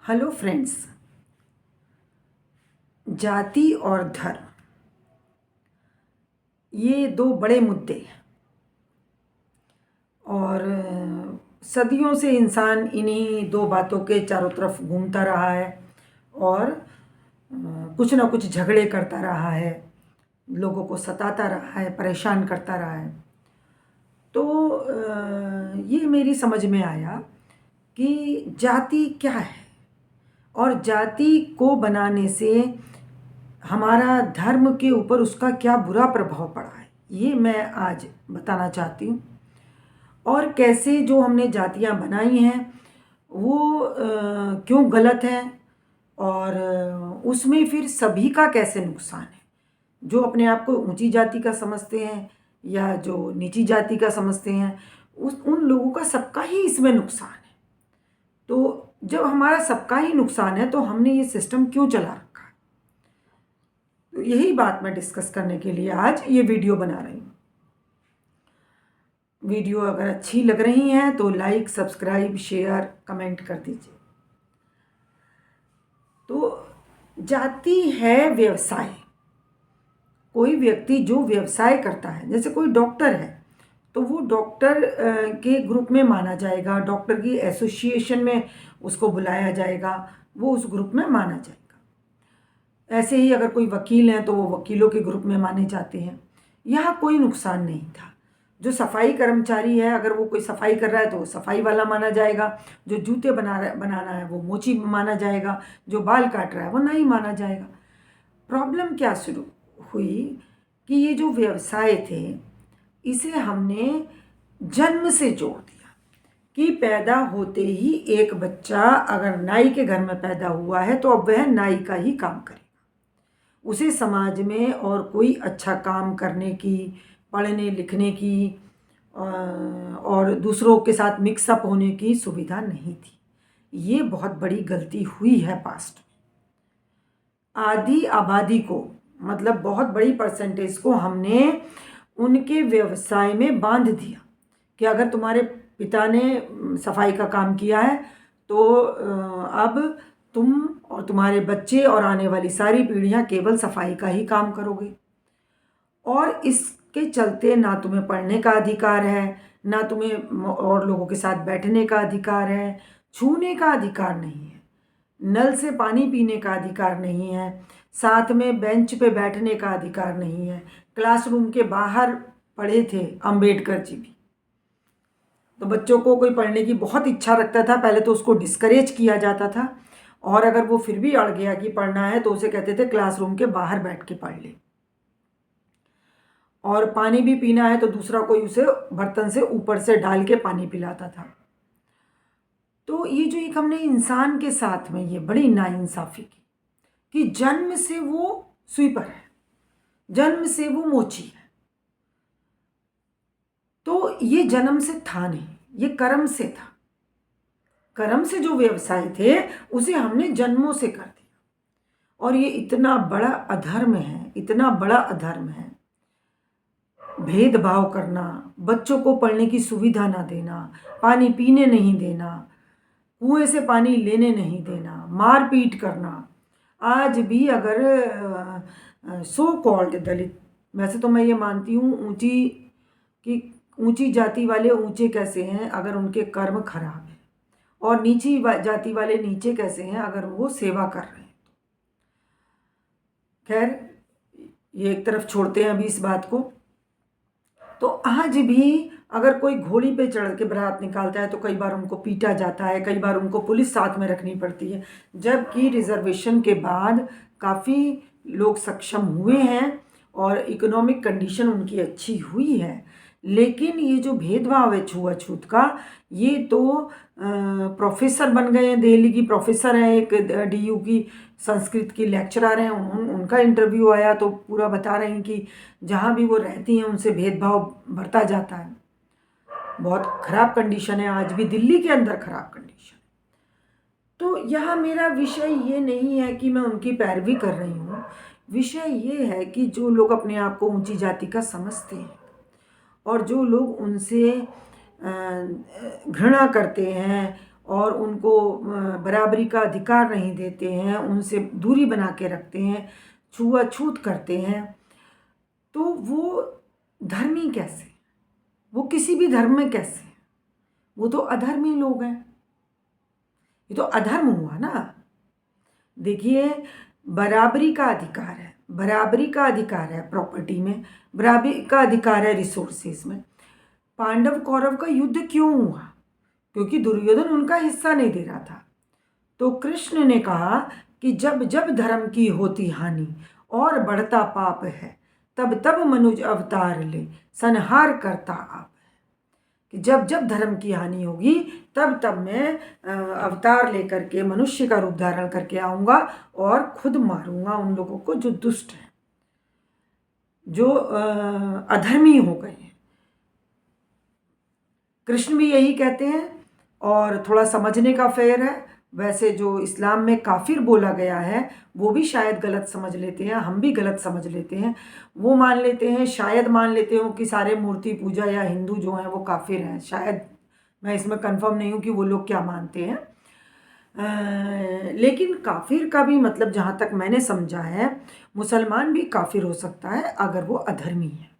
Hello friends. जाति और धर्म ये दो बड़े मुद्दे हैं और सदियों से इंसान इन्हीं दो बातों के चारों तरफ घूमता रहा है और कुछ ना कुछ झगड़े करता रहा है, लोगों को सताता रहा है, परेशान करता रहा है। तो ये मेरी समझ में आया कि जाति क्या है और जाति को बनाने से हमारा धर्म के ऊपर उसका क्या बुरा प्रभाव पड़ा है, ये मैं आज बताना चाहती हूँ। और कैसे जो हमने जातियाँ बनाई हैं वो क्यों गलत हैं और उसमें फिर सभी का कैसे नुकसान है। जो अपने आप को ऊंची जाति का समझते हैं या जो नीची जाति का समझते हैं, उन लोगों का सबका ही इसमें नुकसान है। तो जब हमारा सबका ही नुकसान है तो हमने ये सिस्टम क्यों चला रखा है, तो यही बात मैं डिस्कस करने के लिए आज ये वीडियो बना रही हूँ। वीडियो अगर अच्छी लग रही है तो लाइक, सब्सक्राइब, शेयर, कमेंट कर दीजिए। तो जाति है व्यवसाय। कोई व्यक्ति जो व्यवसाय करता है, जैसे कोई डॉक्टर है तो वो डॉक्टर के ग्रुप में माना जाएगा, डॉक्टर की एसोसिएशन में उसको बुलाया जाएगा, वो उस ग्रुप में माना जाएगा। ऐसे ही अगर कोई वकील हैं तो वो वकीलों के ग्रुप में माने जाते हैं। यहाँ कोई नुकसान नहीं था। जो सफाई कर्मचारी है, अगर वो कोई सफाई कर रहा है तो वो सफाई वाला माना जाएगा, जो जूते बनाना है वो मोची माना जाएगा, जो बाल काट रहा है वो नहीं माना जाएगा। प्रॉब्लम क्या शुरू हुई कि ये जो व्यवसाय थे इसे हमने जन्म से जोड़ दिया कि पैदा होते ही एक बच्चा अगर नाई के घर में पैदा हुआ है तो अब वह नाई का ही काम करेगा। उसे समाज में और कोई अच्छा काम करने की, पढ़ने लिखने की और दूसरों के साथ मिक्सअप होने की सुविधा नहीं थी। ये बहुत बड़ी गलती हुई है पास्ट में। आधी आबादी को, मतलब बहुत बड़ी परसेंटेज को हमने उनके व्यवसाय में बांध दिया कि अगर तुम्हारे पिता ने सफाई का काम किया है तो अब तुम और तुम्हारे बच्चे और आने वाली सारी पीढ़ियां केवल सफाई का ही काम करोगे। और इसके चलते ना तुम्हें पढ़ने का अधिकार है, ना तुम्हें और लोगों के साथ बैठने का अधिकार है, छूने का अधिकार नहीं है, नल से पानी पीने का अधिकार नहीं है, साथ में बेंच पे बैठने का अधिकार नहीं है। क्लासरूम के बाहर पढ़े थे अंबेडकर जी भी। तो बच्चों को कोई पढ़ने की बहुत इच्छा रखता था, पहले तो उसको डिस्करेज किया जाता था, और अगर वो फिर भी अड़ गया कि पढ़ना है तो उसे कहते थे क्लासरूम के बाहर बैठ के पढ़ ले। और पानी भी पीना है तो दूसरा कोई उसे बर्तन से ऊपर से डाल के पानी पिलाता था। तो ये जो एक हमने इंसान के साथ में ये बड़ी नाइंसाफ़ी की कि जन्म से वो स्वीपर है, जन्म से वो मोची है। तो ये जन्म से था नहीं, ये कर्म से था। कर्म से जो व्यवसाय थे उसे हमने जन्मों से कर दिया। और ये इतना बड़ा अधर्म है, इतना बड़ा अधर्म है। भेदभाव करना, बच्चों को पढ़ने की सुविधा ना देना, पानी पीने नहीं देना, कुएं से पानी लेने नहीं देना, मारपीट करना। आज भी अगर सो कॉल्ड दलित, वैसे तो मैं ये मानती हूँ ऊंची जाति वाले ऊंचे कैसे हैं अगर उनके कर्म खराब है, और नीची जाति वाले नीचे कैसे हैं अगर वो सेवा कर रहे हैं। खैर, ये एक तरफ छोड़ते हैं अभी इस बात को। तो आज भी अगर कोई घोड़ी पे चढ़ के बारात निकालता है तो कई बार उनको पीटा जाता है, कई बार उनको पुलिस साथ में रखनी पड़ती है। जबकि रिजर्वेशन के बाद काफ़ी लोग सक्षम हुए हैं और इकोनॉमिक कंडीशन उनकी अच्छी हुई है। लेकिन ये जो भेदभाव है छुआछूत का, ये तो प्रोफेसर बन गए हैं। दिल्ली की प्रोफेसर हैं, एक डीयू की संस्कृत की लेक्चरर हैं, उनका इंटरव्यू आया तो पूरा बता रहे हैं कि जहाँ भी वो रहती हैं उनसे भेदभाव बढ़ता जाता है। बहुत ख़राब कंडीशन है, आज भी दिल्ली के अंदर ख़राब कंडीशन है। तो यहाँ मेरा विषय ये नहीं है कि मैं उनकी पैरवी कर रही हूँ। विषय ये है कि जो लोग अपने आप को ऊंची जाति का समझते हैं और जो लोग उनसे घृणा करते हैं और उनको बराबरी का अधिकार नहीं देते हैं, उनसे दूरी बना के रखते हैं, छुआछूत करते हैं, तो वो धर्मी कैसे? वो किसी भी धर्म में कैसे? वो तो अधर्मी लोग हैं। ये तो अधर्म हुआ ना। देखिए, बराबरी का अधिकार है, बराबरी का अधिकार है प्रॉपर्टी में, बराबरी का अधिकार है रिसोर्सेज में। पांडव कौरव का युद्ध क्यों हुआ? क्योंकि दुर्योधन उनका हिस्सा नहीं दे रहा था। तो कृष्ण ने कहा कि जब जब धर्म की होती हानि और बढ़ता पाप है, तब तब मनुज अवतार ले, संहार करता आप। कि जब जब धर्म की हानि होगी, तब तब मैं अवतार लेकर के मनुष्य का रूप धारण करके आऊँगा और खुद मारूंगा उन लोगों को जो दुष्ट हैं, जो अधर्मी हो गए हैं। कृष्ण भी यही कहते हैं। और थोड़ा समझने का फेर है। वैसे जो इस्लाम में काफिर बोला गया है वो भी शायद गलत समझ लेते हैं, हम भी गलत समझ लेते हैं। वो मान लेते हैं, शायद मान लेते हो कि सारे मूर्ति पूजा या हिंदू जो हैं वो काफिर हैं। शायद, मैं इसमें कंफर्म नहीं हूँ कि वो लोग क्या मानते हैं। लेकिन काफिर का भी मतलब जहाँ तक मैंने समझा है, मुसलमान भी काफिर हो सकता है अगर वो अधर्मी है।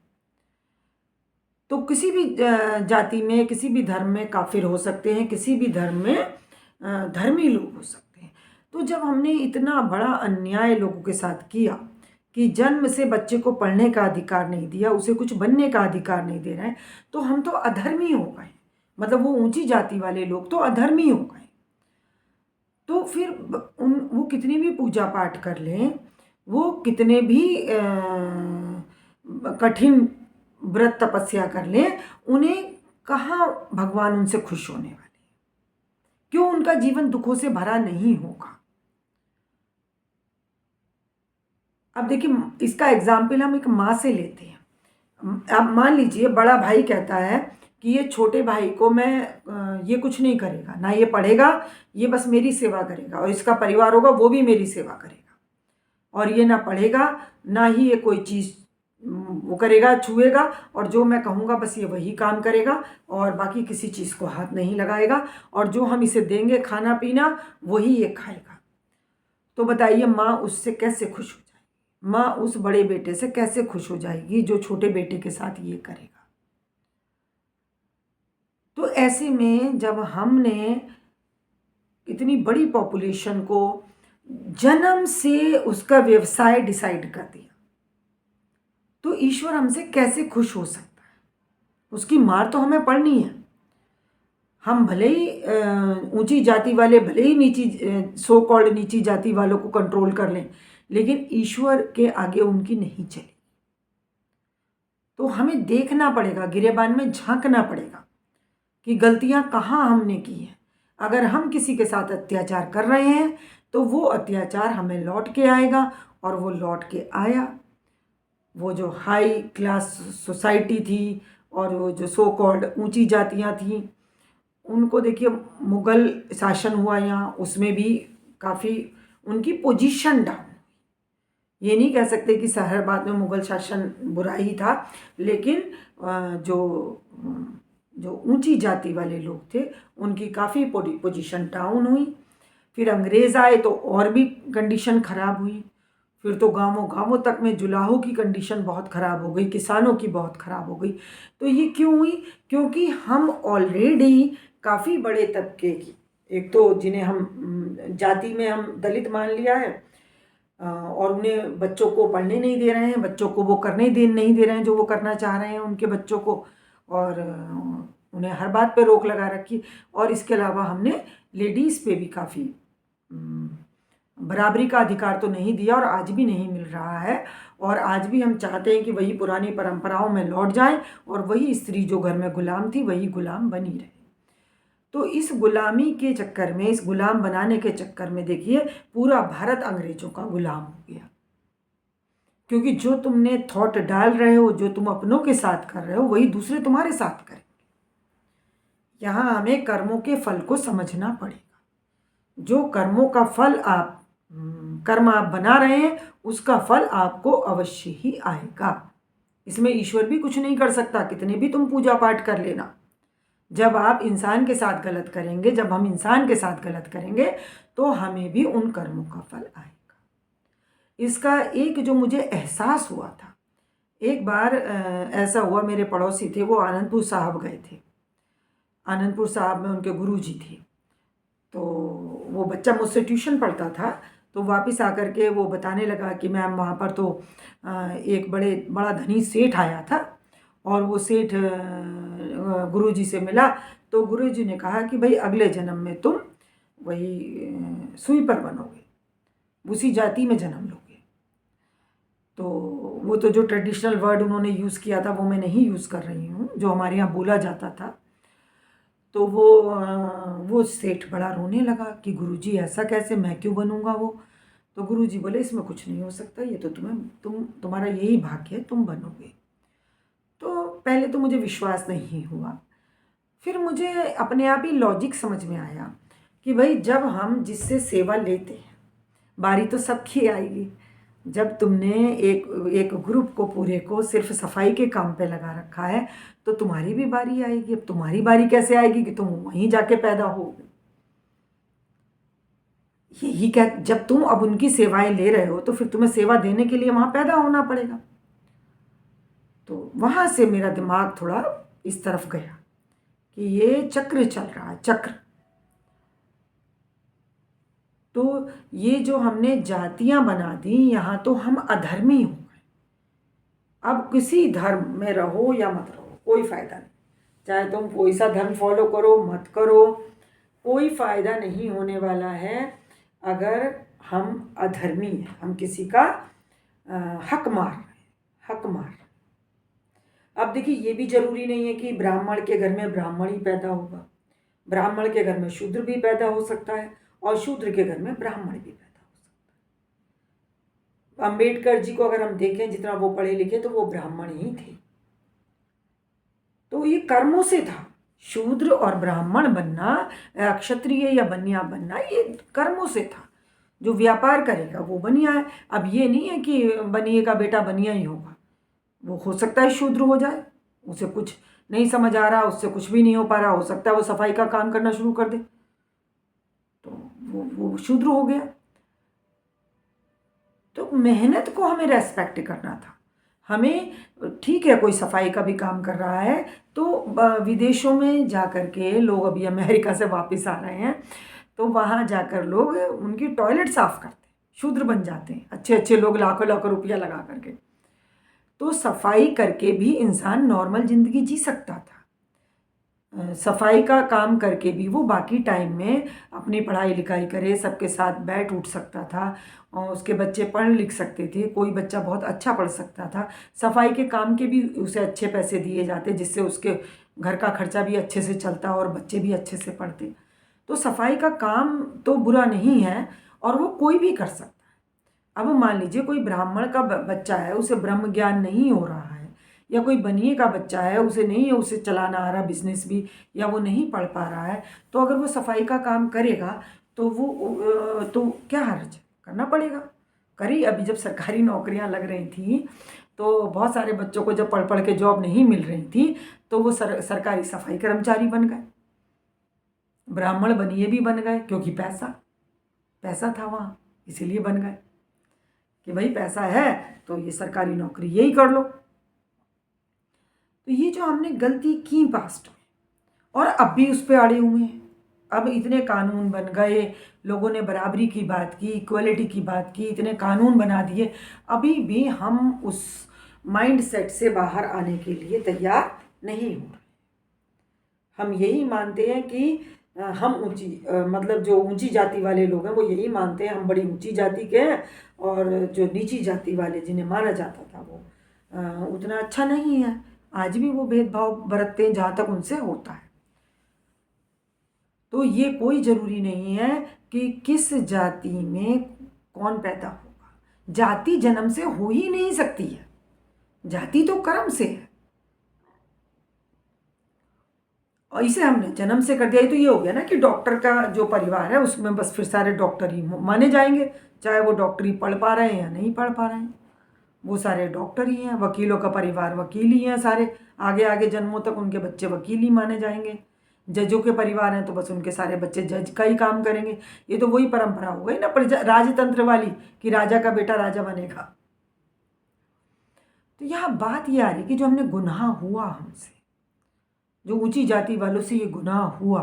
तो किसी भी जाति में, किसी भी धर्म में काफिर हो सकते हैं, किसी भी धर्म में धर्मी लोग हो सकते हैं। तो जब हमने इतना बड़ा अन्याय लोगों के साथ किया कि जन्म से बच्चे को पढ़ने का अधिकार नहीं दिया, उसे कुछ बनने का अधिकार नहीं दे रहे हैं, तो हम तो अधर्मी हो गए। मतलब वो ऊंची जाति वाले लोग तो अधर्मी हो गए। तो फिर वो कितनी भी पूजा पाठ कर लें, वो कितने भी कठिन व्रत तपस्या कर लें, उन्हें कहाँ भगवान उनसे खुश होने वाले? क्यों उनका जीवन दुखों से भरा नहीं होगा? अब देखिए, इसका एग्जाम्पल हम एक माँ से लेते हैं। अब मान लीजिए बड़ा भाई कहता है कि ये छोटे भाई को मैं ये कुछ नहीं करेगा, ना ये पढ़ेगा, ये बस मेरी सेवा करेगा, और इसका परिवार होगा वो भी मेरी सेवा करेगा, और ये ना पढ़ेगा ना ही ये कोई चीज़ वो करेगा, छुएगा, और जो मैं कहूँगा बस ये वही काम करेगा, और बाकी किसी चीज़ को हाथ नहीं लगाएगा, और जो हम इसे देंगे खाना पीना वही ये खाएगा। तो बताइए, माँ उससे कैसे खुश हो जाएगी? माँ उस बड़े बेटे से कैसे खुश हो जाएगी जो छोटे बेटे के साथ ये करेगा? तो ऐसे में जब हमने इतनी बड़ी पॉपुलेशन को जन्म से उसका व्यवसाय डिसाइड कर दिया, तो ईश्वर हमसे कैसे खुश हो सकता है? उसकी मार तो हमें पड़नी है। हम भले ही ऊंची जाति वाले भले ही नीची सो कॉल्ड नीची जाति वालों को कंट्रोल कर लें, लेकिन ईश्वर के आगे उनकी नहीं चली। तो हमें देखना पड़ेगा, गिरेबान में झांकना पड़ेगा कि गलतियां कहाँ हमने की हैं। अगर हम किसी के साथ अत्याचार कर रहे हैं तो वो अत्याचार हमें लौट के आएगा, और वो लौट के आया। वो जो हाई क्लास सोसाइटी थी और वो जो सो कॉल्ड ऊंची जातियां थीं, उनको देखिए मुग़ल शासन हुआ यहाँ, उसमें भी काफ़ी उनकी पोजीशन डाउन। ये नहीं कह सकते कि शहरबाद में मुग़ल शासन बुरा ही था, लेकिन जो ऊंची जाति वाले लोग थे उनकी काफ़ी पोजीशन डाउन हुई। फिर अंग्रेज़ आए तो और भी कंडीशन ख़राब हुई। फिर तो गाँवों गाँवों तक में जुलाहों की कंडीशन बहुत ख़राब हो गई, किसानों की बहुत ख़राब हो गई। तो ये क्यों हुई? क्योंकि हम ऑलरेडी काफ़ी बड़े तबके की, एक तो जिन्हें हम जाति में हम दलित मान लिया है, और उन्हें बच्चों को पढ़ने नहीं दे रहे हैं, बच्चों को वो करने नहीं दे रहे हैं जो वो करना चाह रहे हैं उनके बच्चों को, और उन्हें हर बात पे रोक लगा रखी। और इसके अलावा हमने लेडीज़ पे भी काफ़ी बराबरी का अधिकार तो नहीं दिया, और आज भी नहीं मिल रहा है। और आज भी हम चाहते हैं कि वही पुरानी परंपराओं में लौट जाएं, और वही स्त्री जो घर में गुलाम थी वही गुलाम बनी रहे। तो इस गुलामी के चक्कर में, इस गुलाम बनाने के चक्कर में देखिए पूरा भारत अंग्रेजों का गुलाम हो गया। क्योंकि जो तुमने थॉट डाल रहे हो, जो तुम अपनों के साथ कर रहे हो, वही दूसरे तुम्हारे साथ करेंगे। यहाँ हमें कर्मों के फल को समझना पड़ेगा। जो कर्मों का फल कर्म आप बना रहे हैं, उसका फल आपको अवश्य ही आएगा। इसमें ईश्वर भी कुछ नहीं कर सकता, कितने भी तुम पूजा पाठ कर लेना। जब आप इंसान के साथ गलत करेंगे, जब हम इंसान के साथ गलत करेंगे तो हमें भी उन कर्मों का फल आएगा। इसका एक जो मुझे एहसास हुआ था, एक बार ऐसा हुआ, मेरे पड़ोसी थे, वो आनंदपुर साहब गए थे। आनंदपुर साहब में उनके गुरुजी थे। तो वो बच्चा मुझसे ट्यूशन पढ़ता था, तो वापस आकर के वो बताने लगा कि मैम वहाँ पर तो एक बड़ा धनी सेठ आया था, और वो सेठ गुरुजी से मिला, तो गुरुजी ने कहा कि भाई अगले जन्म में तुम वही स्वीपर बनोगे, उसी जाति में जन्म लोगे। तो वो तो जो ट्रेडिशनल वर्ड उन्होंने यूज़ किया था वो मैं नहीं यूज़ कर रही हूँ, जो हमारे यहाँ बोला जाता था। तो वो सेठ बड़ा रोने लगा कि गुरुजी ऐसा कैसे, मैं क्यों बनूंगा वो। तो गुरुजी बोले इसमें कुछ नहीं हो सकता, ये तो तुम्हारा यही भाग्य है, तुम बनोगे। तो पहले तो मुझे विश्वास नहीं हुआ, फिर मुझे अपने आप ही लॉजिक समझ में आया कि भाई जब हम जिससे सेवा लेते हैं, बारी तो सबकी आएगी। जब तुमने एक एक ग्रुप को पूरे को सिर्फ सफाई के काम पे लगा रखा है, तो तुम्हारी भी बारी आएगी। अब तुम्हारी बारी कैसे आएगी कि तुम वहीं जाके पैदा होगे। यही क्या, जब तुम अब उनकी सेवाएं ले रहे हो तो फिर तुम्हें सेवा देने के लिए वहां पैदा होना पड़ेगा। तो वहां से मेरा दिमाग थोड़ा इस तरफ गया कि ये चक्र चल रहा है, चक्र। तो ये जो हमने जातियां बना दी, यहाँ तो हम अधर्मी हो गए। अब किसी धर्म में रहो या मत रहो, कोई फायदा नहीं। चाहे तुम कोई सा धर्म फॉलो करो मत करो, कोई फायदा नहीं होने वाला है अगर हम अधर्मी हैं, हम किसी का हक मार रहे हैं, हक मार रहे हैं। अब देखिए, ये भी जरूरी नहीं है कि ब्राह्मण के घर में ब्राह्मण ही पैदा होगा। ब्राह्मण के घर में शूद्र भी पैदा हो सकता है, और शूद्र के घर में ब्राह्मण भी पैदा हो सकता है। अंबेडकर जी को अगर हम देखें, जितना वो पढ़े लिखे, तो वो ब्राह्मण ही थे। तो ये कर्मों से था। शूद्र और ब्राह्मण बनना, क्षत्रिय या बनिया बनना, ये कर्मों से था। जो व्यापार करेगा वो बनिया है। अब ये नहीं है कि बनिए का बेटा बनिया ही होगा। वो हो सकता है शूद्र हो जाए, उसे कुछ नहीं समझ आ रहा, उससे कुछ भी नहीं हो पा रहा, हो सकता है वो सफाई का काम करना शुरू कर दे, तो वो शूद्र हो गया। तो मेहनत को हमें रेस्पेक्ट करना था। हमें, ठीक है, कोई सफाई का भी काम कर रहा है तो विदेशों में जा कर के लोग, अभी अमेरिका से वापस आ रहे हैं, तो वहाँ जाकर लोग उनकी टॉयलेट साफ करते हैं, शूद्र बन जाते हैं, अच्छे अच्छे लोग लाखों लाखों रुपया लगा करके। तो सफाई करके भी इंसान नॉर्मल ज़िंदगी जी सकता था। सफाई का काम करके भी वो बाकी टाइम में अपनी पढ़ाई लिखाई करे, सबके साथ बैठ उठ सकता था, और उसके बच्चे पढ़ लिख सकते थे। कोई बच्चा बहुत अच्छा पढ़ सकता था। सफाई के काम के भी उसे अच्छे पैसे दिए जाते, जिससे उसके घर का खर्चा भी अच्छे से चलता और बच्चे भी अच्छे से पढ़ते। तो सफाई का काम तो बुरा नहीं है, और वो कोई भी कर सकता है। अब मान लीजिए कोई ब्राह्मण का बच्चा है, उसे ब्रह्म ज्ञान नहीं हो रहा है, या कोई बनिए का बच्चा है, उसे नहीं, उसे चलाना आ रहा बिजनेस भी, या वो नहीं पढ़ पा रहा है, तो अगर वो सफाई का काम करेगा तो वो तो क्या हर्ज, करना पड़ेगा। करी, अभी जब सरकारी नौकरियां लग रही थी तो बहुत सारे बच्चों को जब पढ़ पढ़ के जॉब नहीं मिल रही थी, तो वो सरकारी सफाई कर्मचारी बन गए, ब्राह्मण बनिए भी बन गए, क्योंकि पैसा पैसा था वहाँ, इसीलिए बन गए कि भाई पैसा है तो ये सरकारी नौकरी यही कर लो। तो ये जो हमने गलती की पास्ट में, और अब भी उस पर अड़े हुए हैं। अब इतने कानून बन गए, लोगों ने बराबरी की बात की, इक्वलिटी की बात की, इतने कानून बना दिए, अभी भी हम उस माइंड सेट से बाहर आने के लिए तैयार नहीं हो रहे। हम यही मानते हैं कि हम ऊंची, मतलब जो ऊंची जाति वाले लोग हैं वो यही मानते हैं हम बड़ी ऊंची जाति के हैं, और जो नीची जाति वाले जिन्हें माना जाता था वो उतना अच्छा नहीं है। आज भी वो भेदभाव बरतते हैं जहाँ तक उनसे होता है। तो ये कोई ज़रूरी नहीं है कि किस जाति में कौन पैदा होगा। जाति जन्म से हो ही नहीं सकती है, जाति तो कर्म से है, और इसे हमने जन्म से कर दिया। तो ये हो गया ना कि डॉक्टर का जो परिवार है उसमें बस फिर सारे डॉक्टर ही माने जाएंगे, चाहे वो डॉक्टरी पढ़ पा रहे हैं या नहीं पढ़ पा रहे हैं, वो सारे डॉक्टर ही हैं। वकीलों का परिवार वकील ही हैं सारे, आगे आगे जन्मों तक उनके बच्चे वकील ही माने जाएंगे। जजों के परिवार हैं तो बस उनके सारे बच्चे जज का ही काम करेंगे। ये तो वही परंपरा हो गई ना प्रजा राजतंत्र वाली, कि राजा का बेटा राजा बनेगा। तो यहाँ बात ये आ रही कि जो हमने गुनाह हुआ हमसे, जो ऊंची जाति वालों से ये गुनाह हुआ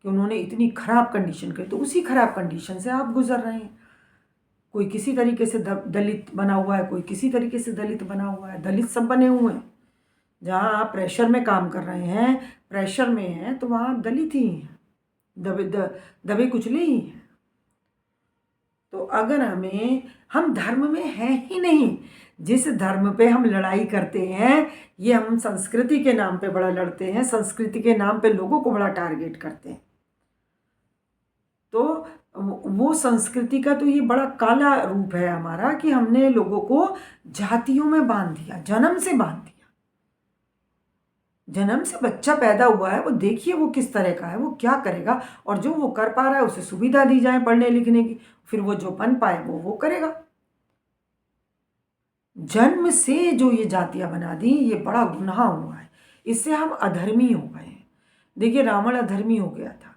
कि उन्होंने इतनी खराब कंडीशन करी, तो उसी खराब कंडीशन से आप गुजर रहे हैं। कोई किसी तरीके से दलित बना हुआ है, कोई किसी तरीके से दलित बना हुआ है, दलित सब बने हुए हैं। जहाँ आप प्रेशर में काम कर रहे हैं, प्रेशर में हैं, तो वहाँ आप दलित ही हैं, दबे कुचले ही हैं। तो अगर हम धर्म में हैं ही नहीं, जिस धर्म पे हम लड़ाई करते हैं, ये हम संस्कृति के नाम पे बड़ा लड़ते हैं, संस्कृति के नाम पे लोगों को बड़ा टारगेट करते हैं, तो वो संस्कृति का तो ये बड़ा काला रूप है हमारा कि हमने लोगों को जातियों में बांध दिया, जन्म से बांध दिया। जन्म से बच्चा पैदा हुआ है, वो देखिए वो किस तरह का है, वो क्या करेगा, और जो वो कर पा रहा है उसे सुविधा दी जाए पढ़ने लिखने की, फिर वो जो बन पाए वो करेगा। जन्म से जो ये जातियां बना दी, ये बड़ा गुनाह हुआ है, इससे हम अधर्मी हो गए हैं। देखिए रावण अधर्मी हो गया था,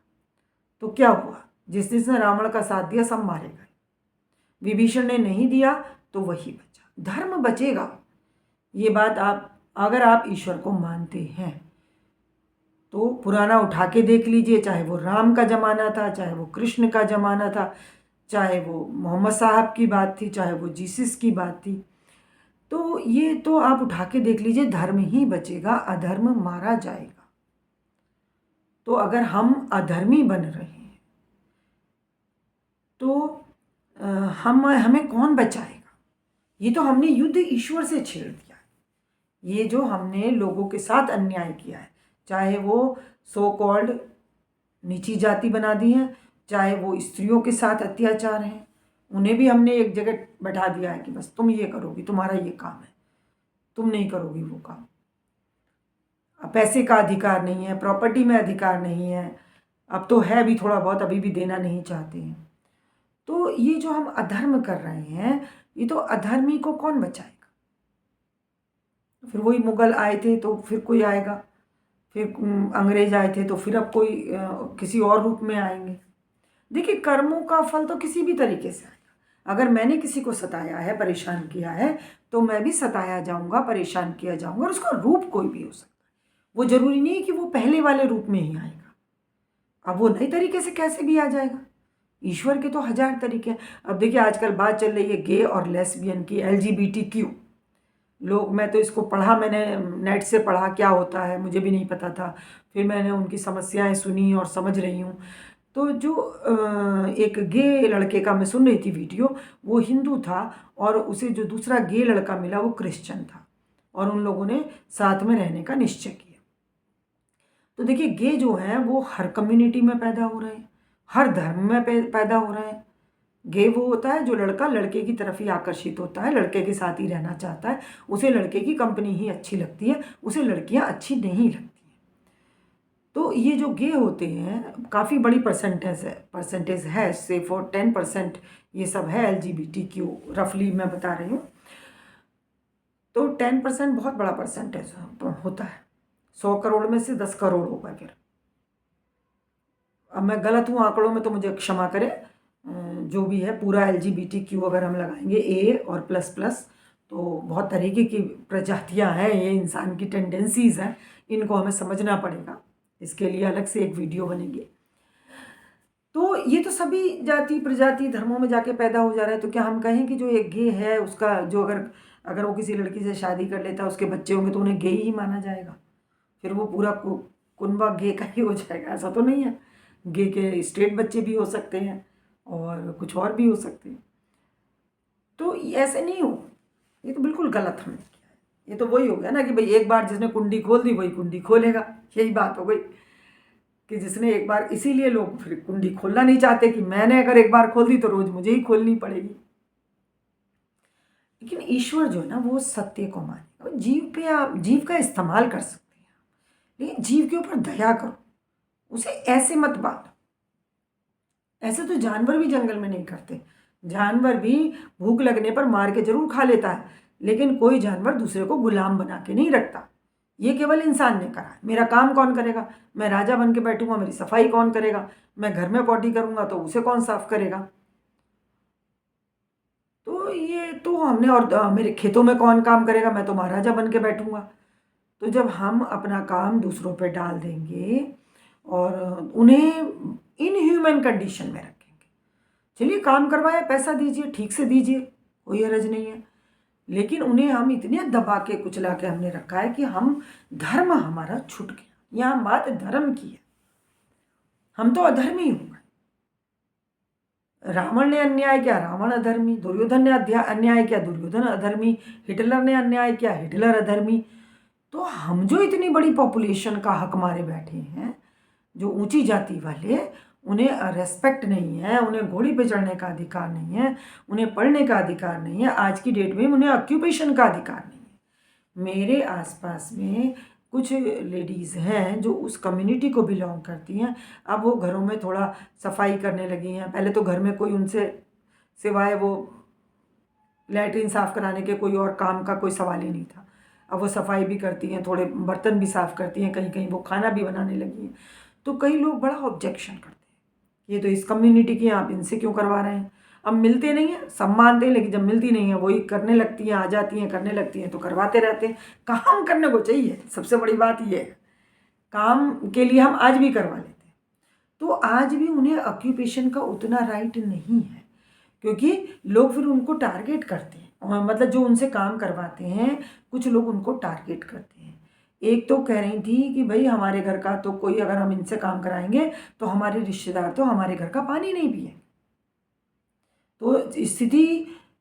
तो क्या हुआ, जिसने रावण का साथ दिया सब मारे गए। विभीषण ने नहीं दिया तो वही बचा, धर्म बचेगा। ये बात आप अगर आप ईश्वर को मानते हैं तो पुराना उठा के देख लीजिए, चाहे वो राम का ज़माना था, चाहे वो कृष्ण का ज़माना था, चाहे वो मोहम्मद साहब की बात थी, चाहे वो जीसस की बात थी, तो ये तो आप उठा के देख लीजिए, धर्म ही बचेगा, अधर्म मारा जाएगा। तो अगर हम अधर्मी बन रहे हैं तो हमें कौन बचाएगा? ये तो हमने युद्ध ईश्वर से छेड़ दिया। ये जो हमने लोगों के साथ अन्याय किया है, चाहे वो सो कॉल्ड नीची जाति बना दी है, चाहे वो स्त्रियों के साथ अत्याचार हैं, उन्हें भी हमने एक जगह बैठा दिया है कि बस तुम ये करोगी, तुम्हारा ये काम है, तुम नहीं करोगी वो काम। अब पैसे का अधिकार नहीं है, प्रॉपर्टी में अधिकार नहीं है, अब तो है भी थोड़ा बहुत, अभी भी देना नहीं चाहते हैं। तो ये जो हम अधर्म कर रहे हैं, ये तो अधर्मी को कौन बचाएगा? फिर वही मुगल आए थे तो फिर कोई आएगा, फिर अंग्रेज आए थे तो फिर अब कोई किसी और रूप में आएंगे। देखिए कर्मों का फल तो किसी भी तरीके से आएगा। अगर मैंने किसी को सताया है, परेशान किया है, तो मैं भी सताया जाऊंगा, परेशान किया जाऊंगा, और उसका रूप कोई भी हो सकता है। वो जरूरी नहीं है कि वो पहले वाले रूप में ही आएगा, अब वो नए तरीके से कैसे भी आ जाएगा। ईश्वर के तो 1000 तरीके हैं। अब देखिए आजकल बात चल रही है गे और लेस्बियन की, LGBTQ लोग, मैं तो इसको पढ़ा, मैंने नेट से पढ़ा क्या होता है, मुझे भी नहीं पता था। फिर मैंने उनकी समस्याएं सुनी और समझ रही हूँ। तो जो एक गे लड़के का मैं सुन रही थी वीडियो, वो हिंदू था और उसे जो दूसरा गे लड़का मिला वो क्रिश्चियन था, और उन लोगों ने साथ में रहने का निश्चय किया। तो देखिए गे जो है वो हर कम्युनिटी में पैदा हो रहे हैं, हर धर्म में पैदा हो रहे हैं। गे वो होता है जो लड़का लड़के की तरफ ही आकर्षित होता है, लड़के के साथ ही रहना चाहता है, उसे लड़के की कंपनी ही अच्छी लगती है, उसे लड़कियां अच्छी नहीं लगती हैं। तो ये जो गे होते हैं, काफ़ी बड़ी परसेंटेज है, से फॉर 10% ये सब है LGBTQ, रफली मैं बता रही हूँ। तो 10% बहुत बड़ा परसेंटेज होता है, 100 करोड़ में से 10 करोड़ होगा। फिर अब मैं गलत हूँ आंकड़ों में तो मुझे क्षमा करें, जो भी है पूरा LGBTQ अगर हम लगाएंगे A और प्लस प्लस, तो बहुत तरीके की प्रजातियां हैं, ये इंसान की टेंडेंसीज हैं, इनको हमें समझना पड़ेगा, इसके लिए अलग से एक वीडियो बनेगी। तो ये तो सभी जाति प्रजाति धर्मों में जाके पैदा हो जा रहा है। तो क्या हम कहें कि जो एक गे है उसका जो अगर वो किसी लड़की से शादी कर लेता है, उसके बच्चे होंगे तो उन्हें गे ही माना जाएगा, फिर वो पूरा कुनबा गे का ही हो जाएगा? ऐसा तो नहीं है। गे के स्ट्रेट बच्चे भी हो सकते हैं और कुछ और भी हो सकते हैं। तो ऐसे नहीं हो, ये तो बिल्कुल गलत हमने किया है। ये तो वही हो गया ना कि भाई एक बार जिसने कुंडी खोल दी वही कुंडी खोलेगा, यही बात हो गई कि जिसने एक बार, इसीलिए लोग फिर कुंडी खोलना नहीं चाहते कि मैंने अगर एक बार खोल दी तो रोज मुझे ही खोलनी पड़ेगी। लेकिन ईश्वर जो है ना वो सत्य को मानेगा। जीव पे आप जीव का इस्तेमाल कर सकते हैं, लेकिन जीव के ऊपर दया करो, उसे ऐसे मत बांधो। ऐसे तो जानवर भी जंगल में नहीं करते। जानवर भी भूख लगने पर मार के जरूर खा लेता है, लेकिन कोई जानवर दूसरे को गुलाम बना के नहीं रखता। ये केवल इंसान ने करा है। मेरा काम कौन करेगा? मैं राजा बन के बैठूंगा, मेरी सफाई कौन करेगा? मैं घर में पॉटी करूंगा तो उसे कौन साफ करेगा? तो ये तो हमने, और मेरे खेतों में कौन काम करेगा? मैं तो महाराजा बन के बैठूंगा। तो जब हम अपना काम दूसरों पे डाल देंगे और उन्हें इनह्यूमन कंडीशन में रखेंगे, चलिए काम करवाया, पैसा दीजिए, ठीक से दीजिए, कोई हर्ज नहीं है, लेकिन उन्हें हम इतने दबा के कुचला के हमने रखा है कि हम, धर्म हमारा छूट गया। यहाँ बात धर्म की है, हम तो अधर्मी हो गए। रावण ने अन्याय किया, रावण अधर्मी। दुर्योधन ने अन्याय किया, दुर्योधन अधर्मी। हिटलर ने अन्याय किया, हिटलर अधर्मी। तो हम जो इतनी बड़ी पॉपुलेशन का हक मारे बैठे हैं, जो ऊंची जाति वाले, उन्हें रेस्पेक्ट नहीं है, उन्हें घोड़ी पे चढ़ने का अधिकार नहीं है, उन्हें पढ़ने का अधिकार नहीं है, आज की डेट में उन्हें ऑक्यूपेशन का अधिकार नहीं है। मेरे आसपास में कुछ लेडीज़ हैं जो उस कम्युनिटी को बिलोंग करती हैं। अब वो घरों में थोड़ा सफाई करने लगी हैं। पहले तो घर में कोई उनसे सिवाय वो लैट्रिन साफ़ कराने के कोई और काम का कोई सवाल ही नहीं था। अब वो सफाई भी करती हैं, थोड़े बर्तन भी साफ़ करती हैं, कहीं कहीं वो खाना भी बनाने लगी हैं। तो कई लोग बड़ा ऑब्जेक्शन करते हैं, ये तो इस कम्युनिटी की, आप इनसे क्यों करवा रहे हैं? अब मिलते नहीं हैं, सब मानते हैं, लेकिन जब मिलती नहीं है वही करने लगती हैं, आ जाती हैं, करने लगती हैं, तो करवाते रहते हैं। काम करने को चाहिए, सबसे बड़ी बात ये है। काम के लिए हम आज भी करवा लेते हैं। तो आज भी उन्हें ऑक्यूपेशन का उतना राइट नहीं है, क्योंकि लोग फिर उनको टारगेट करते हैं। मतलब जो उनसे काम करवाते हैं, कुछ लोग उनको टारगेट करते हैं। एक तो कह रही थी कि भाई हमारे घर का तो कोई, अगर हम इनसे काम कराएंगे तो हमारे रिश्तेदार तो हमारे घर का पानी नहीं पिए। तो स्थिति,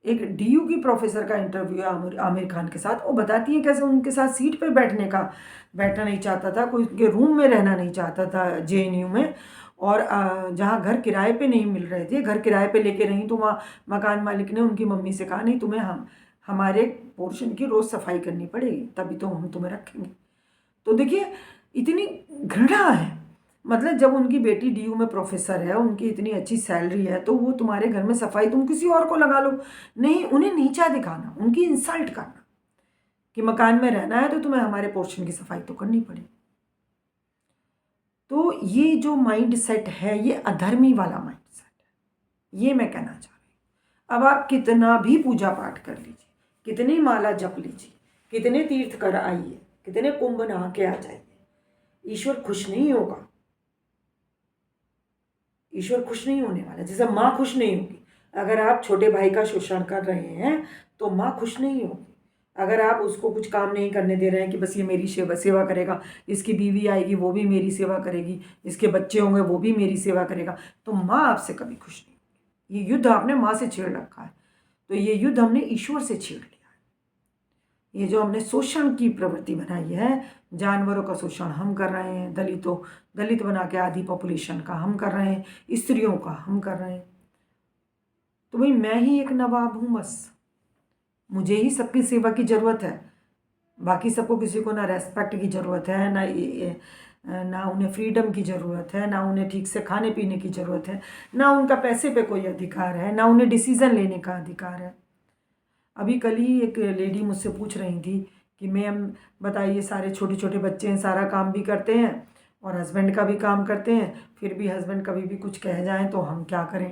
एक डीयू की प्रोफेसर का इंटरव्यू है आमिर खान के साथ, वो बताती है कैसे उनके साथ सीट पे बैठना नहीं चाहता था, कोई उनके रूम में रहना नहीं चाहता था जेएनयू में। और जहाँ घर किराए पे नहीं मिल रहे थे, घर किराए पे लेके रहीं, तो वहाँ मकान मालिक ने उनकी मम्मी से कहा, नहीं तुम्हें हमारे पोर्शन की रोज़ सफाई करनी पड़ेगी, तभी तो हम तुम्हें रखेंगे। तो देखिए इतनी घृणा है। मतलब जब उनकी बेटी डीयू में प्रोफेसर है, उनकी इतनी अच्छी सैलरी है, तो वो तुम्हारे घर में सफाई तुम किसी और को लगा लो। नहीं, उन्हें नीचा दिखाना, उनकी इंसल्ट करना कि मकान में रहना है तो तुम्हें हमारे पोर्शन की सफाई तो करनी पड़ेगी। तो ये जो माइंड सेट है, ये अधर्मी वाला माइंड सेट है, ये मैं कहना चाह रही हूँ। अब आप कितना भी पूजा पाठ कर लीजिए, कितनी माला जप लीजिए, कितने तीर्थ कर आइए, कितने कुंभ नहा के आ जाइए, ईश्वर खुश नहीं होगा। ईश्वर खुश नहीं होने वाला। जैसे माँ खुश नहीं होगी अगर आप छोटे भाई का शोषण कर रहे हैं, तो माँ खुश नहीं होगी। अगर आप उसको कुछ काम नहीं करने दे रहे हैं कि बस ये मेरी सेवा करेगा, इसकी बीवी आएगी वो भी मेरी सेवा करेगी, इसके बच्चे होंगे वो भी मेरी सेवा करेगा, तो माँ आपसे कभी खुश नहीं होगी। ये युद्ध आपने माँ से छेड़ रखा है, तो ये युद्ध हमने ईश्वर से छेड़ लिया है। ये जो हमने शोषण की प्रवृत्ति बनाई है, जानवरों का शोषण हम कर रहे हैं, दलित बना के आधी पॉपुलेशन का हम कर रहे हैं, स्त्रियों का हम कर रहे हैं। तो भाई मैं ही एक नवाब हूँ, बस मुझे ही सबकी सेवा की ज़रूरत है, बाकी सबको किसी को ना रेस्पेक्ट की ज़रूरत है, ना उन्हें फ्रीडम की ज़रूरत है, ना उन्हें ठीक से खाने पीने की ज़रूरत है, ना उनका पैसे पे कोई अधिकार है, ना उन्हें डिसीज़न लेने का अधिकार है। अभी कल ही एक लेडी मुझसे पूछ रही थी कि मैम बताइए, सारे छोटे छोटे बच्चे हैं, सारा काम भी करते हैं और हस्बैंड का भी काम करते हैं, फिर भी हस्बैंड कभी भी कुछ कह जाएं तो हम क्या करें?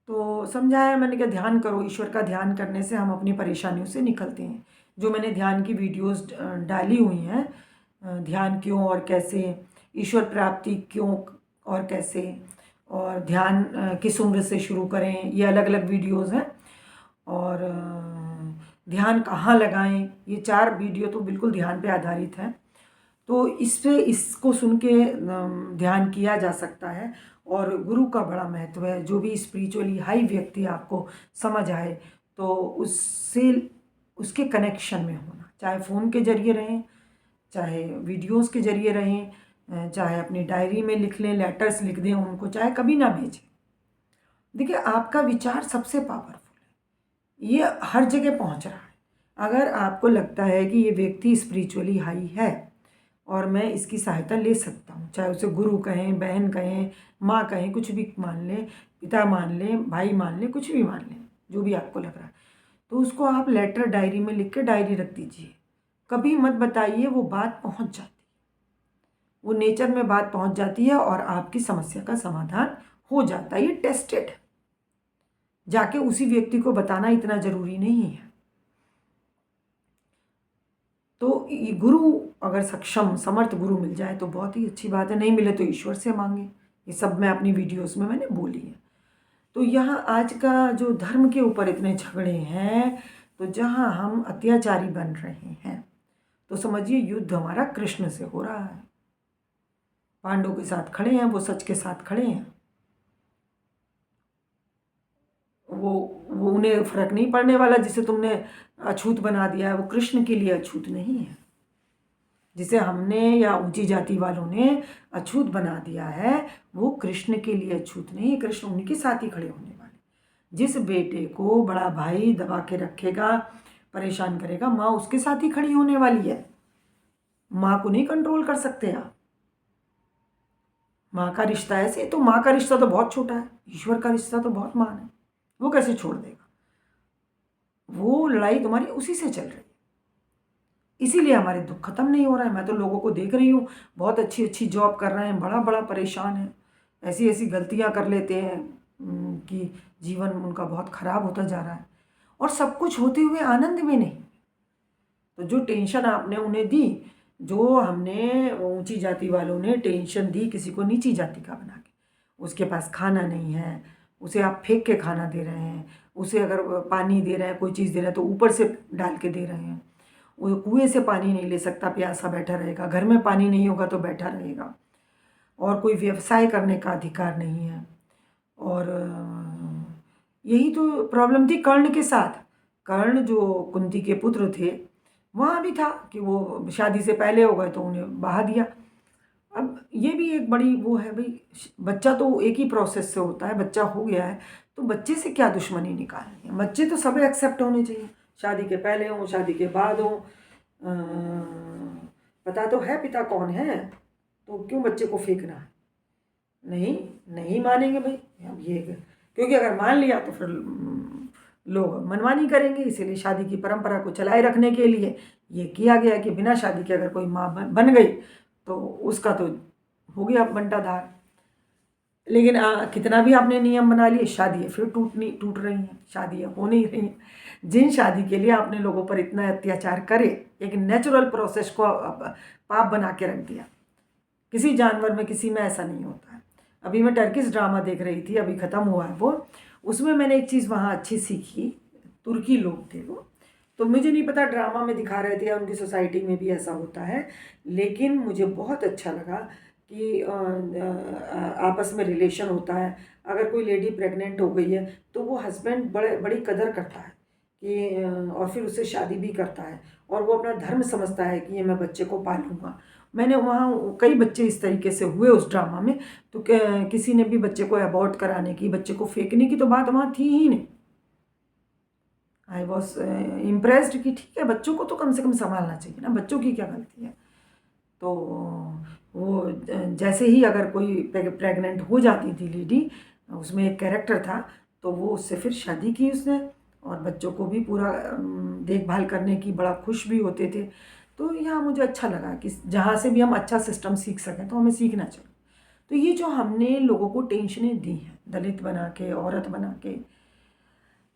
तो समझाया मैंने, क्या ध्यान करो, ईश्वर का ध्यान करने से हम अपनी परेशानियों से निकलते हैं। जो मैंने ध्यान की वीडियोस डाली हुई हैं, ध्यान क्यों और कैसे, ईश्वर प्राप्ति क्यों और कैसे, और ध्यान किस उम्र से शुरू करें, ये अलग अलग वीडियोस हैं। और ध्यान कहाँ लगाएं, ये 4 वीडियो तो बिल्कुल ध्यान पे आधारित हैं। तो इसको सुन के ध्यान किया जा सकता है। और गुरु का बड़ा महत्व है। जो भी स्पिरिचुअली हाई व्यक्ति आपको समझ आए, तो उससे, उसके कनेक्शन में होना, चाहे फ़ोन के जरिए रहें, चाहे वीडियोस के जरिए रहें, चाहे अपनी डायरी में लिख लें, लेटर्स लिख दें उनको, चाहे कभी ना भेजें। देखिए आपका विचार सबसे पावरफुल है, ये हर जगह पहुंच रहा है। अगर आपको लगता है कि ये व्यक्ति स्पिरिचुअली हाई है और मैं इसकी सहायता ले सकता हूँ, चाहे उसे गुरु कहें, बहन कहें, माँ कहें, कुछ भी मान लें, पिता मान लें, भाई मान लें, कुछ भी मान लें, जो भी आपको लग रहा है, तो उसको आप लेटर डायरी में लिख के डायरी रख दीजिए। कभी मत बताइए, वो बात पहुंच जाती है, वो नेचर में बात पहुंच जाती है और आपकी समस्या का समाधान हो जाता है। ये टेस्टेड है, जाके उसी व्यक्ति को बताना इतना ज़रूरी नहीं है। तो ये गुरु अगर सक्षम समर्थ गुरु मिल जाए तो बहुत ही अच्छी बात है, नहीं मिले तो ईश्वर से मांगे। ये सब मैं अपनी वीडियोस में मैंने बोली है। तो यहाँ आज का जो धर्म के ऊपर इतने झगड़े हैं, तो जहाँ हम अत्याचारी बन रहे हैं, तो समझिए युद्ध हमारा कृष्ण से हो रहा है। पांडवों के साथ खड़े हैं, वो सच के साथ खड़े हैं। वो उन्हें फर्क नहीं पड़ने वाला जिसे तुमने अछूत बना दिया है, वो कृष्ण के लिए अछूत नहीं है। जिसे हमने या ऊंची जाति वालों ने अछूत बना दिया है, वो कृष्ण के लिए अछूत नहीं है। कृष्ण उनके साथ ही खड़े होने वाले। जिस बेटे को बड़ा भाई दबा के रखेगा, परेशान करेगा, माँ उसके साथ ही खड़ी होने वाली है। माँ को नहीं कंट्रोल कर सकते आप। माँ का रिश्ता ऐसे, तो माँ का रिश्ता तो बहुत छोटा है, ईश्वर का रिश्ता तो बहुत महान है। वो कैसे छोड़ देगा? वो लड़ाई तुम्हारी उसी से चल रही है, इसीलिए हमारे दुख खत्म नहीं हो रहा है। मैं तो लोगों को देख रही हूँ, बहुत अच्छी अच्छी जॉब कर रहे हैं, बड़ा बड़ा परेशान है, ऐसी ऐसी गलतियाँ कर लेते हैं कि जीवन उनका बहुत ख़राब होता जा रहा है, और सब कुछ होते हुए आनंद में नहीं। तो जो टेंशन आपने उन्हें दी, जो हमने ऊंची जाति वालों ने टेंशन दी किसी को नीची जाति का बना के, उसके पास खाना नहीं है, उसे आप फेंक के खाना दे रहे हैं, उसे अगर पानी दे रहे हैं, कोई चीज़ दे रहे हैं तो ऊपर से डाल के दे रहे हैं। वो कुएं से पानी नहीं ले सकता, प्यासा बैठा रहेगा, घर में पानी नहीं होगा तो बैठा रहेगा, और कोई व्यवसाय करने का अधिकार नहीं है। और यही तो प्रॉब्लम थी कर्ण के साथ। कर्ण जो कुंती के पुत्र थे, वहाँ भी था कि वो शादी से पहले हो गए तो उन्हें बहा दिया। अब ये भी एक बड़ी वो है भाई, बच्चा तो एक ही प्रोसेस से होता है, बच्चा हो गया है तो बच्चे से क्या दुश्मनी निकालनी है। बच्चे तो सब एक्सेप्ट होने चाहिए, शादी के पहले हों, शादी के बाद हों। पता तो है पिता कौन है, तो क्यों बच्चे को फेंकना है? नहीं, नहीं मानेंगे भाई। अब ये क्योंकि अगर मान लिया तो फिर लोग मनमानी करेंगे, इसीलिए शादी की परंपरा को चलाए रखने के लिए ये किया गया कि बिना शादी के अगर कोई माँ बन गई तो उसका तो हो गया बंटाधार। लेकिन कितना भी आपने नियम बना लिए, शादियाँ फिर टूट रही हैं, शादियाँ हो नहीं रही हैं। जिन शादी के लिए आपने लोगों पर इतना अत्याचार करे, एक नेचुरल प्रोसेस को पाप बना के रख दिया। किसी जानवर में, किसी में ऐसा नहीं होता है। अभी मैं टर्किश ड्रामा देख रही थी, अभी ख़त्म हुआ है वो। उसमें मैंने एक चीज़ वहाँ अच्छी सीखी। तुर्की लोग थे वो, तो मुझे नहीं पता ड्रामा में दिखा रहे थे या उनकी सोसाइटी में भी ऐसा होता है, लेकिन मुझे बहुत अच्छा लगा कि आपस में रिलेशन होता है। अगर कोई लेडी प्रेग्नेंट हो गई है तो वो हस्बैंड बड़ी कदर करता है कि और फिर उससे शादी भी करता है, और वो अपना धर्म समझता है कि ये मैं बच्चे को पालूंगा। मैंने वहाँ कई बच्चे इस तरीके से हुए उस ड्रामा में, तो किसी ने भी बच्चे को अबॉर्ट कराने की, बच्चे को फेंकने की तो बात वहाँ थी ही नहीं। आई वॉज इम्प्रेस्ड कि ठीक है, बच्चों को तो कम से कम संभालना चाहिए ना, बच्चों की क्या गलती है। तो वो जैसे ही अगर कोई प्रेग्नेंट हो जाती थी लेडी, उसमें एक कैरेक्टर था, तो वो उससे फिर शादी की उसने, और बच्चों को भी पूरा देखभाल करने की, बड़ा खुश भी होते थे। तो यहाँ मुझे अच्छा लगा कि जहाँ से भी हम अच्छा सिस्टम सीख सकें तो हमें सीखना चाहिए। तो ये जो हमने लोगों को टेंशनें दी हैं, दलित बना के, औरत बना के,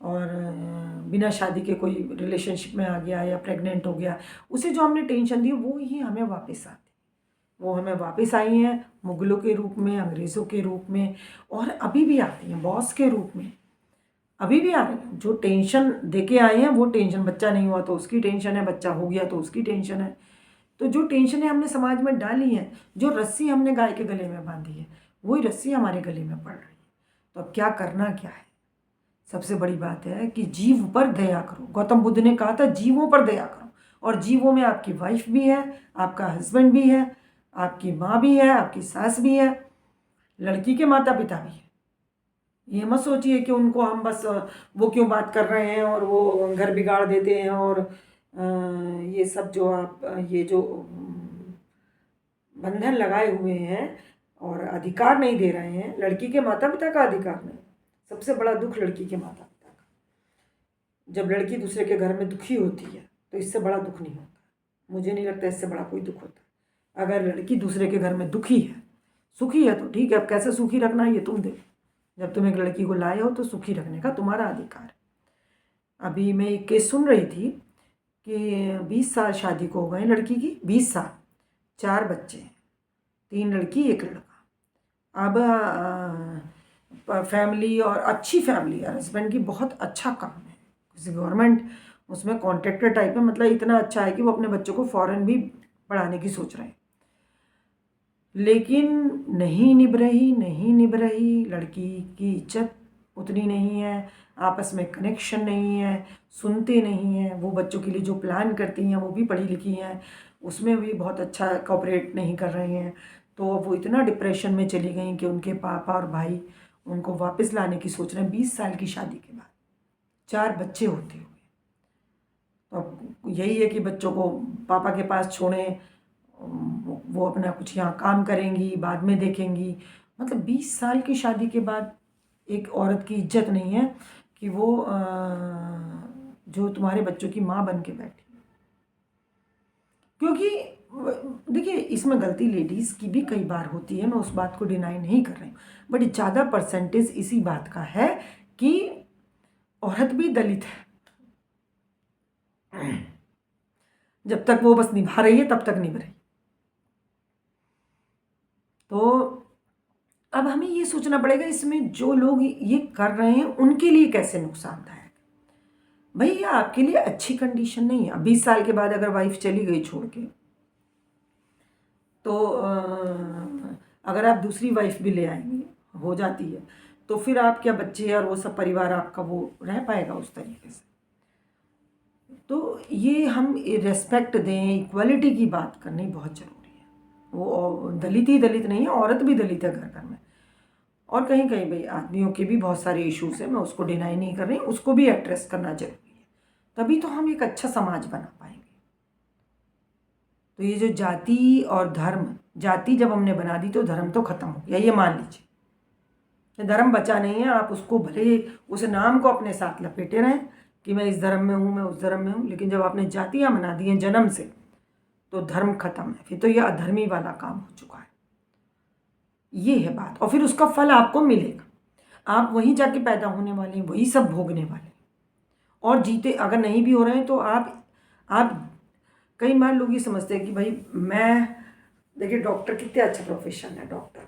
और बिना शादी के कोई रिलेशनशिप में आ गया या प्रेग्नेंट हो गया, उसे जो हमने टेंशन दी वो ही हमें वापस आती, वो हमें वापस आई हैं मुगलों के रूप में, अंग्रेज़ों के रूप में, और अभी भी आती हैं बॉस के रूप में, अभी भी आ रही हैं। जो टेंशन दे के आए हैं वो टेंशन, बच्चा नहीं हुआ तो उसकी टेंशन है, बच्चा हो गया तो उसकी टेंशन है। तो जो टेंशनें हमने समाज में डाली हैं, जो रस्सी हमने गाय के गले में बांधी है, वही रस्सी हमारे गले में पड़ रही है। तो अब क्या करना क्या है? सबसे बड़ी बात है कि जीव पर दया करो। गौतम बुद्ध ने कहा था जीवों पर दया करो, और जीवों में आपकी वाइफ भी है, आपका हस्बैंड भी है, आपकी माँ भी है, आपकी सास भी है, लड़की के माता पिता भी है। ये मत सोचिए कि उनको हम बस वो क्यों बात कर रहे हैं और वो घर बिगाड़ देते हैं, और ये सब जो आप ये जो बंधन लगाए हुए हैं और अधिकार नहीं दे रहे हैं, लड़की के माता पिता का अधिकार नहीं। सबसे बड़ा दुख लड़की के माता पिता का। जब लड़की दूसरे के घर में दुखी होती है तो इससे बड़ा दुख नहीं होता। मुझे नहीं लगता इससे बड़ा कोई दुख होता है। अगर लड़की दूसरे के घर में दुखी है, सुखी है तो ठीक है, अब कैसे सुखी रखना है ये तुम देखो। जब तुम एक लड़की को लाए हो तो सुखी रखने का तुम्हारा अधिकार है। अभी मैं एक केस सुन रही थी कि 20 साल शादी को हो गए लड़की की, 20 साल, 4 बच्चे, 3 लड़की 1 लड़का। अब फैमिली और अच्छी फैमिली है, हस्बैंड की बहुत अच्छा काम है, किसी गवर्नमेंट उसमें कॉन्ट्रैक्टर टाइप में, मतलब इतना अच्छा है कि वो अपने बच्चों को फॉरेन भी पढ़ाने की सोच रहे हैं। लेकिन नहीं निभ रही लड़की की इज्जत उतनी नहीं है, आपस में कनेक्शन नहीं है, सुनते नहीं हैं। वो बच्चों के लिए जो प्लान करती हैं वो भी पढ़ी लिखी हैं, उसमें भी बहुत अच्छा कोऑपरेट नहीं कर रही हैं। तो वो इतना डिप्रेशन में चली गई कि उनके पापा और भाई उनको वापस लाने की सोच रहे हैं 20 साल की शादी के बाद, 4 बच्चे होते हुए। तो अब यही है कि बच्चों को पापा के पास छोड़ें, वो अपना कुछ यहाँ काम करेंगी, बाद में देखेंगी। मतलब 20 साल की शादी के बाद एक औरत की इज्जत नहीं है कि वो जो तुम्हारे बच्चों की माँ बन के बैठी। क्योंकि देखिए, इसमें गलती लेडीज़ की भी कई बार होती है, मैं उस बात को डिनाई नहीं कर रही हूँ, बट ज़्यादा परसेंटेज इसी बात का है कि औरत भी दलित है। जब तक वो बस निभा रही है तब तक निभ रही। तो अब हमें ये सोचना पड़ेगा इसमें जो लोग ये कर रहे हैं उनके लिए कैसे नुकसानदायक। भैया आपके लिए अच्छी कंडीशन नहीं है। 20 साल के बाद अगर वाइफ चली गई छोड़ के, तो अगर आप दूसरी वाइफ भी ले आएंगे, हो जाती है, तो फिर आप क्या बच्चे और वो सब परिवार आपका वो रह पाएगा उस तरीके से। तो ये हम रेस्पेक्ट दें, इक्वलिटी की बात करनी बहुत ज़रूरी है। वो दलित ही दलित नहीं है, औरत भी दलित है घर घर में, और कहीं कहीं भाई आदमियों के भी बहुत सारे इश्यूज हैं, मैं उसको डिनाई नहीं कर रही, उसको भी एड्रेस करना जरूरी है, तभी तो हम एक अच्छा समाज बना पाएंगे। तो ये जो जाति और धर्म, जाति जब हमने बना दी तो धर्म तो खत्म हो गया, ये मान लीजिए, धर्म बचा नहीं है। आप उसको भले उस नाम को अपने साथ लपेटे रहें कि मैं इस धर्म में हूँ, मैं उस धर्म में हूँ, लेकिन जब आपने जातियाँ बना दी हैं जन्म से, तो धर्म खत्म है, फिर तो ये अधर्मी वाला काम हो चुका है। ये है बात, और फिर उसका फल आपको मिलेगा। आप वहीं जाके पैदा होने वाले हैं, वही सब भोगने वाले हैं, और जीते अगर नहीं भी हो रहे हैं तो आप कई बार लोग ये समझते हैं कि भाई मैं, देखिए डॉक्टर कितने अच्छा प्रोफेशन है डॉक्टर,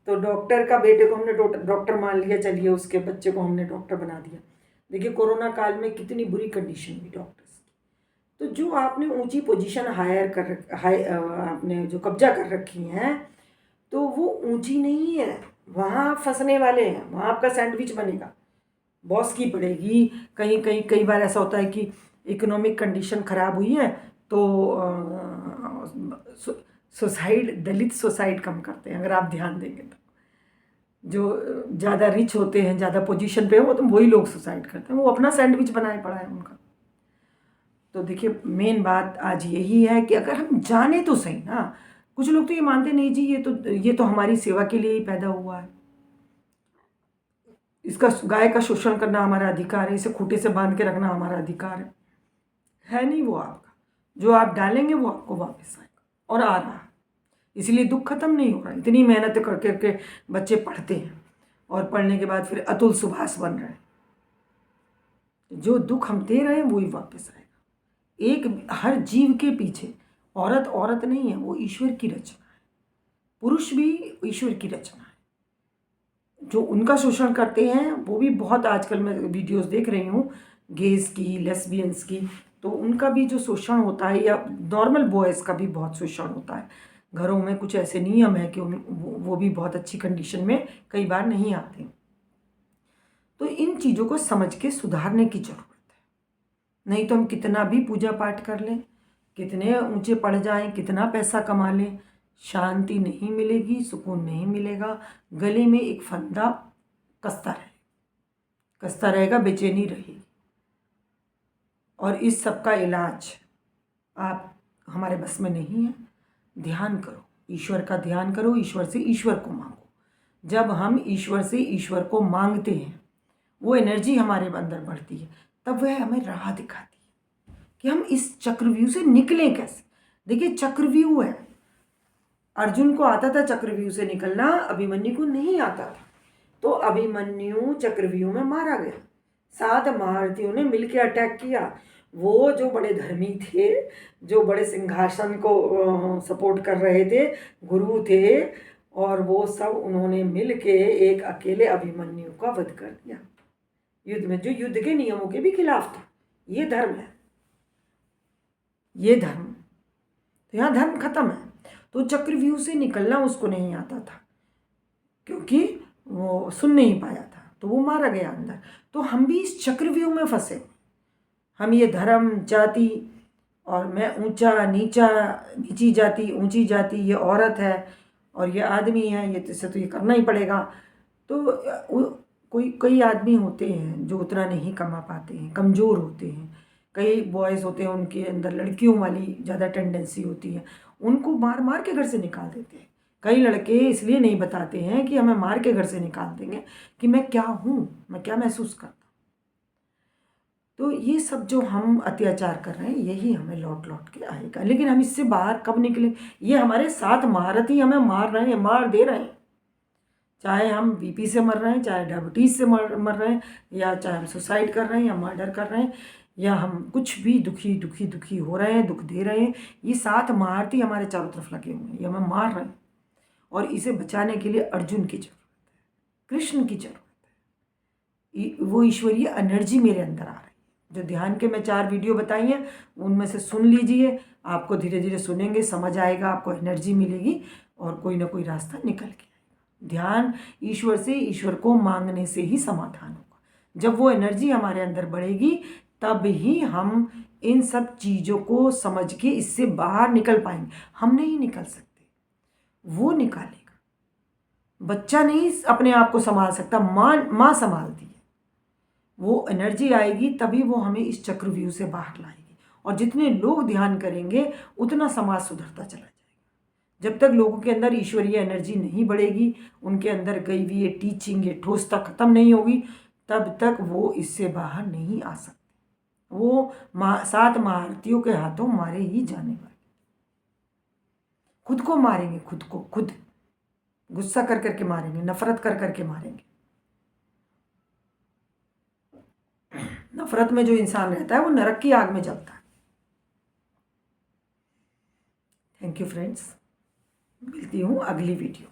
तो डॉक्टर का बेटे को हमने डॉक्टर मान लिया, चलिए उसके बच्चे को हमने डॉक्टर बना दिया। देखिए कोरोना काल में कितनी बुरी कंडीशन हुई डॉक्टर्स की। तो जो आपने ऊंची पोजीशन आपने जो कब्जा कर रखी हैं, तो वो ऊंची नहीं है, वहाँ आप फंसने वाले हैं, वहाँ आपका सैंडविच बनेगा, बॉस की पड़ेगी। कहीं कहीं कई बार ऐसा होता है कि इकोनॉमिक कंडीशन ख़राब हुई है तो सुसाइड, दलित सुसाइड कम करते हैं, अगर आप ध्यान देंगे तो। जो ज़्यादा रिच होते हैं, ज़्यादा पोजीशन पे हो, तो वही लोग सुसाइड करते हैं, वो अपना सैंडविच बनाए पड़ा है उनका। तो देखिए मेन बात आज यही है कि अगर हम जाने तो सही ना, कुछ लोग तो ये मानते नहीं जी ये तो हमारी सेवा के लिए ही पैदा हुआ है, इसका गाय का शोषण करना हमारा अधिकार है, इसे खूंटे से बांध के रखना हमारा अधिकार है नहीं वो आपका, जो आप डालेंगे वो आपको वापस आएगा, और आ रहा है। इसलिए दुख खत्म नहीं हो रहा। इतनी मेहनत कर करके बच्चे पढ़ते हैं और पढ़ने के बाद फिर अतुल सुभाष बन रहे हैं, जो दुख हम दे रहे हैं वही वापस आएगा। एक हर जीव के पीछे औरत नहीं है, वो ईश्वर की रचना है, पुरुष भी ईश्वर की रचना है। जो उनका शोषण करते हैं वो भी बहुत, आजकल मैं वीडियोस देख रही हूँ गेज की, लेस्बियंस की, तो उनका भी जो शोषण होता है, या नॉर्मल बॉयज़ का भी बहुत शोषण होता है। घरों में कुछ ऐसे नियम है कि वो भी बहुत अच्छी कंडीशन में कई बार नहीं आते। तो इन चीज़ों को समझ के सुधारने की ज़रूरत है। नहीं तो हम कितना भी पूजा पाठ कर लें, कितने ऊंचे पड़ जाएं, कितना पैसा कमा लें, शांति नहीं मिलेगी, सुकून नहीं मिलेगा, गले में एक फंदा कसता रहेगा, बेचैनी रहेगी। और इस सब का इलाज आप हमारे बस में नहीं है। ध्यान करो, ईश्वर का ध्यान करो, ईश्वर से ईश्वर को मांगो। जब हम ईश्वर से ईश्वर को मांगते हैं, वो एनर्जी हमारे अंदर बढ़ती है, तब वह हमें राह दिखाती है कि हम इस चक्रव्यूह से निकलें कैसे। देखिए चक्रव्यूह है, अर्जुन को आता था चक्रव्यूह से निकलना, अभिमन्यु को नहीं आता था। तो अभिमन्यु चक्रव्यूह में मारा गया। 7 महारथियों ने मिलकर अटैक किया। वो जो बड़े धर्मी थे, जो बड़े सिंहासन को सपोर्ट कर रहे थे, गुरु थे, और वो सब उन्होंने मिल के एक अकेले अभिमन्यु का वध कर दिया युद्ध में, जो युद्ध के नियमों के भी खिलाफ था। ये धर्म है, ये धर्म। तो यहाँ धर्म खत्म है। तो चक्रव्यूह से निकलना उसको नहीं आता था, क्योंकि वो सुन नहीं पाया था, तो वो मारा गया अंदर। तो हम भी इस चक्रव्यूह में फंसे। हम ये धर्म, जाति, और मैं ऊंचा नीचा, नीची जाति, ऊंची जाति, ये औरत है और ये आदमी है, ये तो ये करना ही पड़ेगा। तो कई आदमी होते हैं जो उतना नहीं कमा पाते हैं, कमज़ोर होते हैं। कई बॉयज़ होते हैं, उनके अंदर लड़कियों वाली ज़्यादा टेंडेंसी होती है, उनको मार मार के घर से निकाल देते हैं। कई लड़के इसलिए नहीं बताते हैं कि हमें मार के घर से निकाल देंगे कि मैं क्या हूँ, मैं क्या महसूस करता हूँ। तो ये सब जो हम अत्याचार कर रहे हैं, यही हमें लौट लौट के आएगा। लेकिन हम इससे बाहर कब निकले? ये हमारे 7 महारथी हमें मार रहे हैं, मार दे रहे हैं। चाहे हम बीपी से मर रहे हैं, चाहे डायबिटीज़ से मर रहे हैं, या चाहे हम सुसाइड कर रहे हैं, या मर्डर कर रहे हैं, या हम कुछ भी दुखी हो रहे हैं, दुख दे रहे हैं, ये 7 महारथी हमारे चारों तरफ लगे हुए हैं, ये हमें मार रहे हैं। और इसे बचाने के लिए अर्जुन की ज़रूरत है, कृष्ण की ज़रूरत है। वो ईश्वरीय एनर्जी मेरे अंदर आ रही है। जो ध्यान के मैं 4 वीडियो बताई हैं, उनमें से सुन लीजिए। आपको धीरे धीरे सुनेंगे, समझ आएगा, आपको एनर्जी मिलेगी और कोई ना कोई रास्ता निकल के आएगा। ध्यान ईश्वर से, ईश्वर को मांगने से ही समाधान होगा। जब वो एनर्जी हमारे अंदर बढ़ेगी, तब ही हम इन सब चीज़ों को समझ के इससे बाहर निकल पाएंगे। हम नहीं निकल सकते, वो निकालेगा। बच्चा नहीं अपने आप को संभाल सकता, माँ संभालती है। वो एनर्जी आएगी तभी वो हमें इस चक्रव्यूह से बाहर लाएगी। और जितने लोग ध्यान करेंगे, उतना समाज सुधरता चला जाएगा। जब तक लोगों के अंदर ईश्वरीय एनर्जी नहीं बढ़ेगी, उनके अंदर गई हुई ये टीचिंग, ये ठोसता खत्म नहीं होगी, तब तक वो इससे बाहर नहीं आ सकते। वो 7 महारथियों के हाथों मारे ही जाने वाले। खुद को मारेंगे, खुद को खुद गुस्सा कर करके मारेंगे, नफरत कर करके मारेंगे। नफरत में जो इंसान रहता है, वो नरक की आग में जलता है। थैंक यू फ्रेंड्स, मिलती हूँ अगली वीडियो।